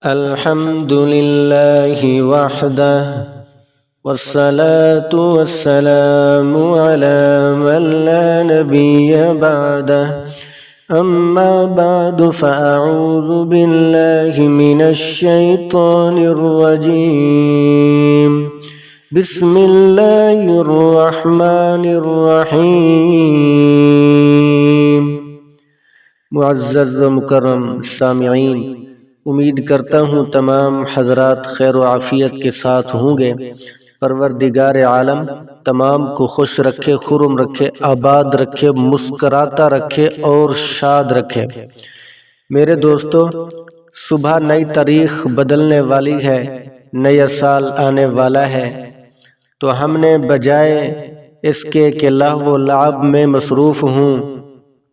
الحمد لله وحده والصلاة والسلام على من لا نبي بعده أما بعد فأعوذ بالله من الشيطان الرجيم بسم الله الرحمن الرحيم۔ معزز و مکرم سامعین، امید کرتا ہوں تمام حضرات خیر و عافیت کے ساتھ ہوں گے۔ پروردگار عالم تمام کو خوش رکھے، خرم رکھے، آباد رکھے، مسکراتا رکھے اور شاد رکھے۔ میرے دوستو، صبح نئی تاریخ بدلنے والی ہے، نیا سال آنے والا ہے، تو ہم نے بجائے اس کے کہ لہو و لعب میں مصروف ہوں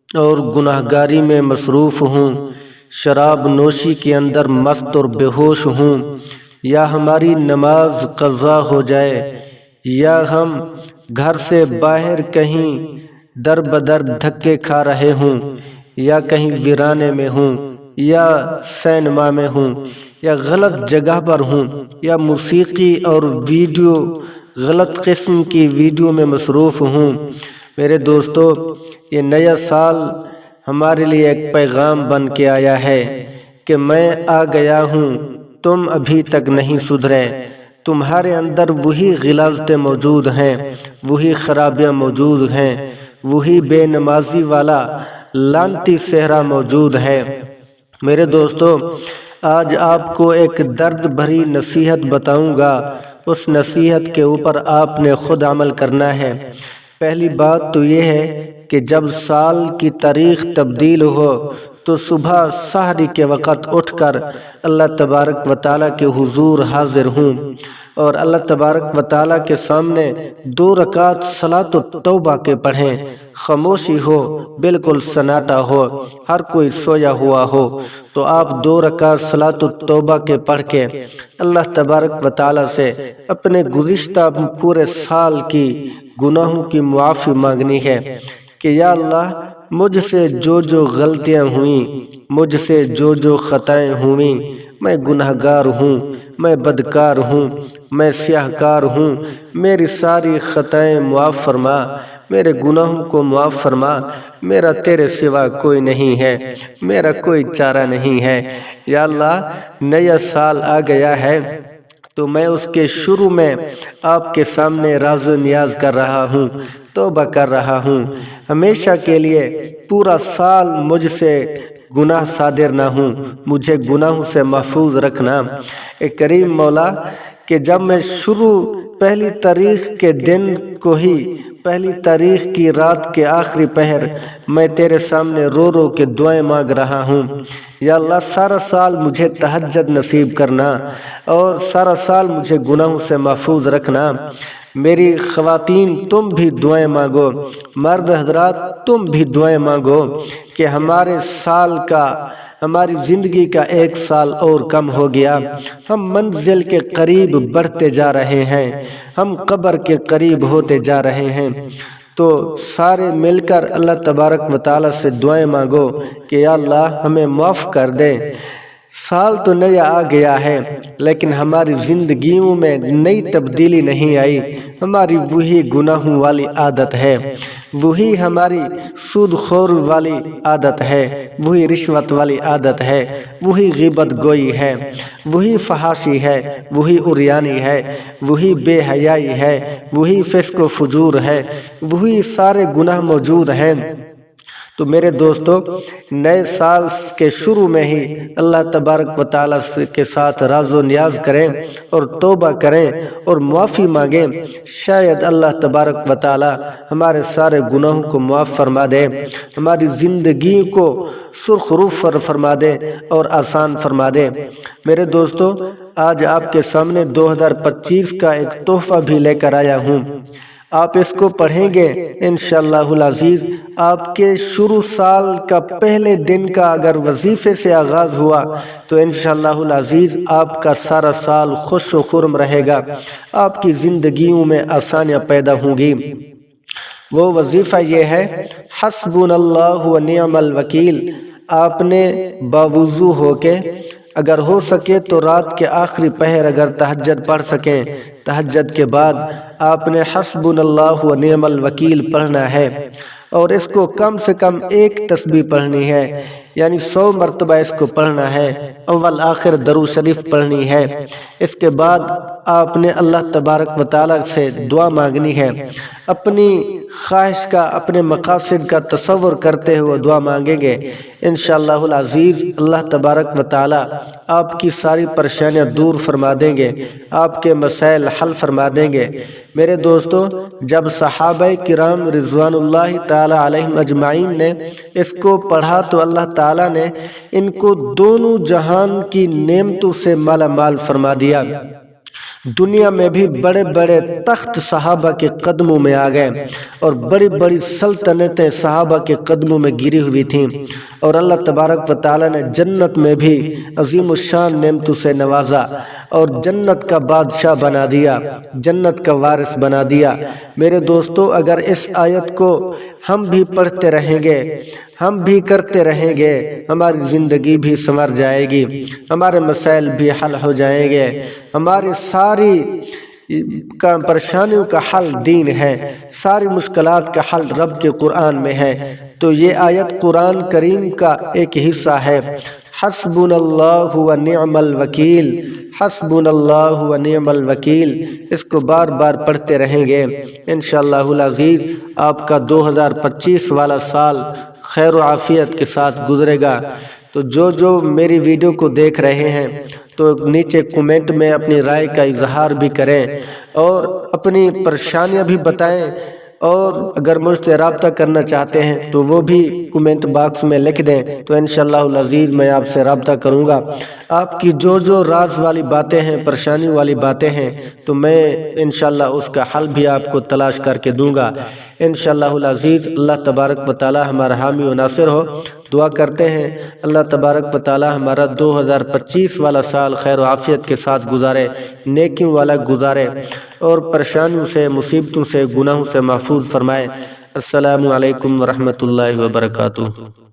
اور گناہگاری میں مصروف ہوں، شراب نوشی کے اندر مست اور بے ہوش ہوں، یا ہماری نماز قضا ہو جائے، یا ہم گھر سے باہر کہیں در بدر دھکے کھا رہے ہوں، یا کہیں ویرانے میں ہوں، یا سینما میں ہوں، یا غلط جگہ پر ہوں، یا موسیقی اور ویڈیو غلط قسم کی ویڈیو میں مصروف ہوں، میرے دوستو، یہ نیا سال ہمارے لیے ایک پیغام بن کے آیا ہے کہ میں آ گیا ہوں، تم ابھی تک نہیں سدھرے، تمہارے اندر وہی غلاظتیں موجود ہیں، وہی خرابیاں موجود ہیں، وہی بے نمازی والا لعنتی صحرا موجود ہے۔ میرے دوستو، آج آپ کو ایک درد بھری نصیحت بتاؤں گا، اس نصیحت کے اوپر آپ نے خود عمل کرنا ہے۔ پہلی بات تو یہ ہے کہ جب سال کی تاریخ تبدیل ہو تو صبح سحری کے وقت اٹھ کر اللہ تبارک و تعالیٰ کے حضور حاضر ہوں اور اللہ تبارک و تعالیٰ کے سامنے 2 رکعت صلاۃ التوبہ کے پڑھیں۔ خاموشی ہو، بالکل سناٹا ہو، ہر کوئی سویا ہوا ہو، تو آپ 2 رکعت صلاۃ التوبہ کے پڑھ کے اللہ تبارک و تعالیٰ سے اپنے گزشتہ پورے سال کی گناہوں کی معافی مانگنی ہے کہ یا اللہ، مجھ سے جو جو غلطیاں ہوئیں، مجھ سے جو جو خطائیں ہوئیں، میں گنہگار ہوں، میں بدکار ہوں، میں سیاہکار ہوں، میری ساری خطائیں معاف فرما، میرے گناہوں کو معاف فرما، میرا تیرے سوا کوئی نہیں ہے، میرا کوئی چارہ نہیں ہے۔ یا اللہ، نیا سال آ گیا ہے تو میں اس کے شروع میں آپ کے سامنے راز و نیاز کر رہا ہوں، توبہ کر رہا ہوں، ہمیشہ کے لیے پورا سال مجھ سے گناہ صادر نہ ہوں، مجھے گناہوں سے محفوظ رکھنا۔ اے کریم مولا، کہ جب میں پہلی تاریخ کے دن کو ہی، پہلی تاریخ کی رات کے آخری پہر میں تیرے سامنے رو رو کے دعائیں مانگ رہا ہوں، یا اللہ سارا سال مجھے تہجد نصیب کرنا اور سارا سال مجھے گناہوں سے محفوظ رکھنا۔ میری خواتین تم بھی دعائیں مانگو، مرد حضرات تم بھی دعائیں مانگو کہ ہمارے سال کا، ہماری زندگی کا 1 سال اور کم ہو گیا، ہم منزل کے قریب بڑھتے جا رہے ہیں، ہم قبر کے قریب ہوتے جا رہے ہیں، تو سارے مل کر اللہ تبارک و تعالیٰ سے دعائیں مانگو کہ یا اللہ ہمیں معاف کر دے۔ سال تو نیا آ گیا ہے لیکن ہماری زندگیوں میں نئی تبدیلی نہیں آئی، ہماری وہی گناہوں والی عادت ہے، وہی ہماری سود خور والی عادت ہے، وہی رشوت والی عادت ہے، وہی غیبت گوئی ہے، وہی فحاشی ہے، وہی عریانی ہے، وہی بے حیائی ہے، وہی فسق و فجور ہے، وہی سارے گناہ موجود ہیں۔ تو میرے دوستو، نئے سال کے شروع میں ہی اللہ تبارک و تعالیٰ کے ساتھ راز و نیاز کریں اور توبہ کریں اور معافی مانگیں، شاید اللہ تبارک و تعالیٰ ہمارے سارے گناہوں کو معاف فرما دے، ہماری زندگی کو سرخ رو فرما دے اور آسان فرما دے۔ میرے دوستو، آج آپ کے سامنے 2025 کا ایک تحفہ بھی لے کر آیا ہوں، آپ اس کو پڑھیں گے انشاءاللہ العزیز، آپ کے شروع سال کا پہلے دن کا اگر وظیفے سے آغاز ہوا تو انشاءاللہ العزیز آپ کا سارا سال خوش و خرم رہے گا، آپ کی زندگیوں میں آسانیاں پیدا ہوں گی۔ وہ وظیفہ یہ ہے، حسبنا اللہ و نعم الوکیل۔ آپ نے باوضو ہو کے اگر ہو سکے تو رات کے آخری پہر اگر تہجد پڑھ سکیں، تہجد کے بعد آپ نے حسبنا اللہ و نعم الوکیل پڑھنا ہے، اور اس کو کم سے کم 1 تسبیح پڑھنی ہے، یعنی 100 مرتبہ اس کو پڑھنا ہے، اول آخر درود شریف پڑھنی ہے۔ اس کے بعد آپ نے اللہ تبارک و تعالیٰ سے دعا مانگنی ہے، اپنی خواہش کا، اپنے مقاصد کا تصور کرتے ہوئے دعا مانگیں گے، انشاءاللہ العزیز اللہ تبارک و تعالیٰ آپ کی ساری پریشانیاں دور فرما دیں گے، آپ کے مسائل حل فرما دیں گے۔ میرے دوستو، جب صحابہ کرام رضوان اللہ تعالی علیہم اجمعین نے اس کو پڑھا تو اللہ تعالیٰ نے ان کو دونوں جہان کی نعمتوں سے مالا مال فرما دیا۔ دنیا میں بھی بڑے بڑے تخت صحابہ کے قدموں میں آ گئے، اور بڑی بڑی سلطنتیں صحابہ کے قدموں میں گری ہوئی تھیں، اور اللہ تبارک و تعالیٰ نے جنت میں بھی عظیم الشان نعمتوں سے نوازا اور جنت کا بادشاہ بنا دیا، جنت کا وارث بنا دیا۔ میرے دوستو، اگر اس آیت کو ہم بھی پڑھتے رہیں گے، ہم بھی کرتے رہیں گے، ہماری زندگی بھی سنور جائے گی، ہمارے مسائل بھی حل ہو جائیں گے، ہماری ساری پریشانیوں کا حل دین ہے، ساری مشکلات کا حل رب کے قرآن میں ہے۔ تو یہ آیت قرآن کریم کا ایک حصہ ہے، حسبنا اللہ و نعم الوکیل، حسبنا اللہ و نعم الوکیل۔ اس کو بار بار پڑھتے رہیں گے، انشاءاللہ العزیز آپ کا 2025 والا سال خیر و عافیت کے ساتھ گزرے گا۔ تو جو میری ویڈیو کو دیکھ رہے ہیں تو نیچے کومنٹ میں اپنی رائے کا اظہار بھی کریں، اور اپنی پریشانیاں بھی بتائیں، اور اگر مجھ سے رابطہ کرنا چاہتے ہیں تو وہ بھی کومنٹ باکس میں لکھ دیں، تو انشاءاللہ العزیز میں آپ سے رابطہ کروں گا۔ آپ کی جو راز والی باتیں ہیں، پریشانی والی باتیں ہیں، تو میں انشاءاللہ اس کا حل بھی آپ کو تلاش کر کے دوں گا انشاءاللہ العزیز۔ اللہ تبارک و تعالی ہمارا حامی و ناصر ہو۔ دعا کرتے ہیں اللہ تبارک و تعالی ہمارا 2025 والا سال خیر و عافیت کے ساتھ گزارے، نیکیوں والا گزارے، اور پریشانیوں سے، مصیبتوں سے، گناہوں سے محفوظ فرمائے۔ السلام علیکم ورحمۃ اللہ وبرکاتہ۔